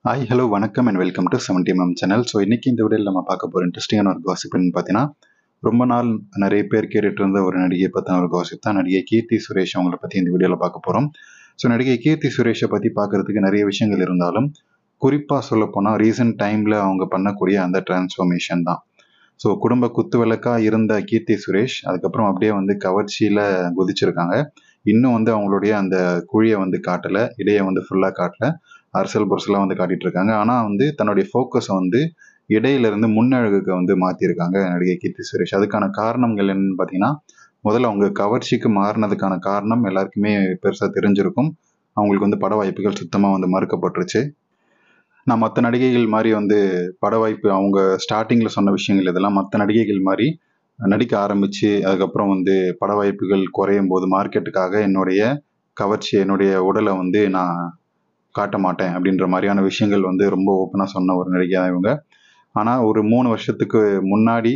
Hi hello வணக்கம் and welcome to 70mm channel. So இன்றைக்கி இந்த வீடியோவில் நம்ம பார்க்க போகிற இன்ட்ரெஸ்டிங்கான ஒரு காசிப் பார்த்தீங்கன்னா, ரொம்ப நாள் நிறைய பேர் கேட்டுட்டு இருந்த ஒரு நடிகை பற்றின ஒரு காசிப் தான். நடிகை கீர்த்தி சுரேஷ் அவங்கள பற்றி இந்த வீடியோவில் பார்க்க போகிறோம். ஸோ நடிகை கீர்த்தி சுரேஷை பற்றி பார்க்குறதுக்கு நிறைய விஷயங்கள் இருந்தாலும், குறிப்பாக சொல்லப்போனால் ரீசெண்ட் டைமில் அவங்க பண்ணக்கூடிய அந்த டிரான்ஸ்ஃபர்மேஷன் தான். ஸோ குடும்ப குத்து விளக்காக இருந்த கீர்த்தி சுரேஷ் அதுக்கப்புறம் அப்படியே கவர்ச்சியில் குதிச்சிருக்காங்க. இன்னும் அவங்களுடைய அந்த குழியை காட்டலை, இடையை ஃபுல்லாக காட்டலை, அரசியல் புரசெல்லாம் காட்டிட்டு இருக்காங்க. ஆனால் தன்னுடைய ஃபோக்கஸை இடையிலிருந்து முன்னழகுக்கு மாற்றிருக்காங்க நடிகை கீர்த்தி சுரேஷ். அதுக்கான காரணங்கள் என்னன்னு பார்த்தீங்கன்னா, முதல்ல அவங்க கவர்ச்சிக்கு மாறினதுக்கான காரணம் எல்லாருக்குமே பெருசாக தெரிஞ்சிருக்கும். அவங்களுக்கு பட வாய்ப்புகள் சுத்தமாக மறுக்கப்பட்டுருச்சு. நான் மற்ற நடிகைகள் மாதிரி பட வாய்ப்பு அவங்க ஸ்டார்டிங்கில் சொன்ன விஷயங்கள் இதெல்லாம் மற்ற நடிகைகள் மாதிரி நடிக்க ஆரம்பித்து அதுக்கப்புறம் பட வாய்ப்புகள் குறையும் போது மார்க்கெட்டுக்காக என்னுடைய கவர்ச்சி, என்னுடைய உடலை நான் காட்ட மாட்டேன் அப்படின்ற மாதிரியான விஷயங்கள் ரொம்ப ஓப்பனாக சொன்ன ஒரு நடிகையாக இவங்க. ஆனால் ஒரு 3 வருஷத்துக்கு முன்னாடி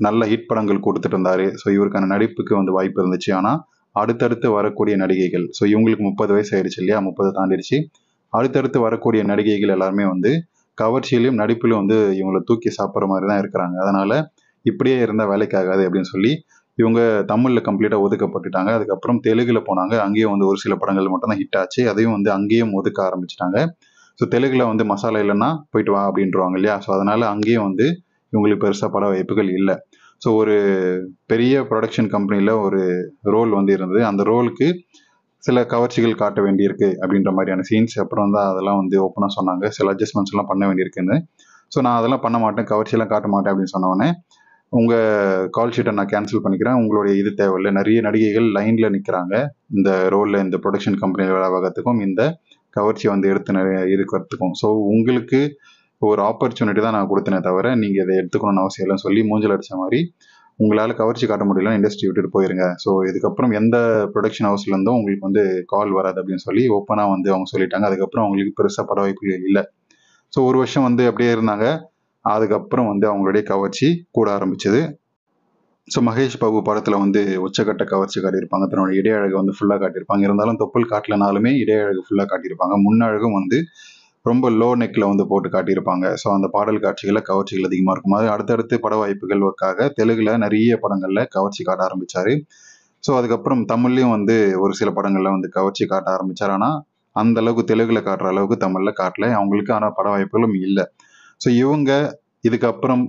நல்ல ஹிட் படங்கள் கொடுத்துட்டு இருந்தாரு. ஸோ இவருக்கான நடிப்புக்கு வாய்ப்பு இருந்துச்சு. ஆனால் அடுத்தடுத்து வரக்கூடிய நடிகைகள், ஸோ இவங்களுக்கு 30 வயசு ஆயிடுச்சு இல்லையா, 30 தாண்டிடுச்சு. அடுத்தடுத்து வரக்கூடிய நடிகைகள் எல்லாருமே கவர்ச்சியிலையும் நடிப்பிலும் இவங்களை தூக்கி சாப்பிட்ற மாதிரி தான் இருக்கிறாங்க. அதனால இப்படியே இருந்தால் வேலைக்கு ஆகாது அப்படின்னு சொல்லி இவங்க தமிழில் கம்ப்ளீட்டாக ஒதுக்கப்பட்டுட்டாங்க. அதுக்கப்புறம் தெலுங்கில் போனாங்க. அங்கேயும் ஒரு சில படங்கள் மட்டும் தான் ஹிட் ஆச்சு. அதையும் அங்கேயும் ஒதுக்க ஆரம்பிச்சிட்டாங்க. ஸோ தெலுங்கில் மசாலா இல்லைன்னா போயிட்டு வா அப்படின்றவாங்க இல்லையா. ஸோ அதனால் அங்கேயும் இவங்களுக்கு பெருசாக பட வாய்ப்புகள் இல்லை. ஸோ ஒரு பெரிய ப்ரொடக்ஷன் கம்பெனியில் ஒரு ரோல் இருந்தது. அந்த ரோலுக்கு சில கவர்ச்சிகள் காட்ட வேண்டியிருக்கு அப்படின்ற மாதிரியான சீன்ஸ் அப்புறம் தான் அதெல்லாம் ஓப்பனாக சொன்னாங்க. சில அட்ஜஸ்ட்மெண்ட்ஸ்லாம் பண்ண வேண்டியிருக்குன்னு. ஸோ நான் அதெல்லாம் பண்ண மாட்டேன், கவர்ச்சியெல்லாம் காட்ட மாட்டேன் அப்படின்னு சொன்னோடனே, உங்கள் கால் ஷீட்டை நான் கேன்சல் பண்ணிக்கிறேன், உங்களுடைய இது தேவையில்லை. நிறைய நடிகைகள் லைனில் நிற்கிறாங்க இந்த ரோலில், இந்த ப்ரொடக்ஷன் கம்பெனியில் வேலை பார்க்கறதுக்கும் இந்த கவர்ச்சியை எடுத்து நிறைய இருக்கிறதுக்கும். ஸோ உங்களுக்கு ஒரு ஆப்பர்ச்சுனிட்டி தான் நான் கொடுத்தேனே தவிர நீங்கள் இதை எடுத்துக்கணும்னு அவசியம் இல்லைன்னு சொல்லி மூஞ்சில் அடித்த மாதிரி, உங்களால் கவர்ச்சி காட்ட முடியல, இண்டஸ்ட்ரி விட்டுட்டு போயிருங்க. ஸோ இதுக்கப்புறம் எந்த ப்ரொடக்ஷன் ஹவுஸ்லேருந்தும் உங்களுக்கு கால் வராது அப்படின்னு சொல்லி ஓப்பனாக அவங்க சொல்லிட்டாங்க. அதுக்கப்புறம் அவங்களுக்கு பெருசாக பட வாய்ப்புகள் இல்லை. ஸோ ஒரு வருஷம் அப்படியே இருந்தாங்க. அதுக்கப்புறம் அவங்களுடைய கவர்ச்சி கூட ஆரம்பிச்சது. ஸோ மகேஷ் பாபு படத்தில் உச்சக்கட்ட கவர்ச்சி காட்டியிருப்பாங்க. தன்னோட இடையழகை ஃபுல்லாக காட்டியிருப்பாங்க. இருந்தாலும் தொப்புள் காட்டலனாலுமே இடையழகு ஃபுல்லாக காட்டியிருப்பாங்க. முன்னழகும் ரொம்ப லோ நெக்கில் போட்டு காட்டியிருப்பாங்க. ஸோ அந்த பாடல் காட்சிகளில் கவர்ச்சிகள் அதிகமாக இருக்கும். அது அடுத்தடுத்து பட வாய்ப்புகளுக்காக தெலுங்கில் நிறைய படங்களில் கவர்ச்சி காட்ட ஆரம்பித்தார். ஸோ அதுக்கப்புறம் தமிழ்லையும் ஒரு சில படங்களில் கவர்ச்சி காட்ட ஆரம்பித்தார். ஆனால் அந்த அளவுக்கு தெலுங்கில் காட்டுற அளவுக்கு தமிழில் காட்டல. அவங்களுக்கு ஆனால் பட வாய்ப்புகளும் இல்லை. ஸோ இவங்க இதுக்கப்புறம்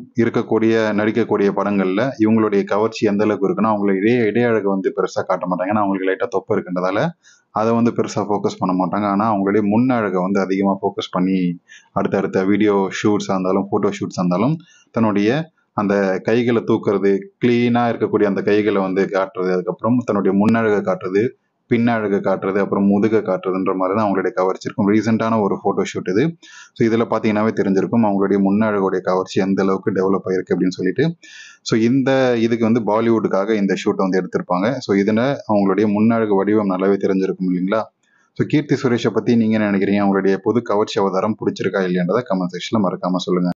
நடிக்கக்கூடிய படங்களில் இவங்களுடைய கவர்ச்சி எந்த அளவுக்கு இருக்குன்னா, அவங்களுடைய இடையழகை பெருசாக காட்ட மாட்டாங்க. ஏன்னா அவங்களுக்கு லைட்டாக தொப்பை இருக்கின்றதால அதை பெருசாக ஃபோக்கஸ் பண்ண மாட்டாங்க. ஆனால் அவங்களுடைய முன்னழகை அதிகமாக ஃபோக்கஸ் பண்ணி அடுத்தடுத்த வீடியோ ஷூட்ஸாக இருந்தாலும், ஃபோட்டோ ஷூட்ஸாக இருந்தாலும் தன்னுடைய அந்த கைகளை தூக்குறது, க்ளீனாக இருக்கக்கூடிய அந்த கைகளை காட்டுறது, அதுக்கப்புறம் தன்னுடைய முன்னழகை காட்டுறது, பின்னழகை காட்டுறது, அப்புறம் முதுகை காட்டுறதுன்ற மாதிரி தான் அவங்களுடைய கவர்ச்சி இருக்கும். ரீசெண்டான ஒரு ஃபோட்டோ ஷூட் இது. ஸோ இதில் பார்த்தீங்கன்னாவே தெரிஞ்சிருக்கும் அவங்களுடைய முன்னழகுடைய கவர்ச்சி எந்த அளவுக்கு டெவலப் ஆயிருக்கு அப்படின்னு சொல்லிட்டு. ஸோ இதுக்கு பாலிவுட்டுக்காக இந்த ஷூட்டை எடுத்திருப்பாங்க. ஸோ இதில் அவங்களுடைய முன்னழகு வடிவம் நல்லாவே தெரிஞ்சிருக்கும் இல்லைங்களா. ஸோ கீர்த்தி சுரேஷை பற்றி நீங்கள் என்ன நினைக்கிறீங்க? அவங்களுடைய பொது கவர்ச்சி அவதாரம் பிடிச்சிருக்கா இல்லையான்றதை கமெண்ட் செக்ஷனில் மறக்காமல் சொல்லுங்கள்.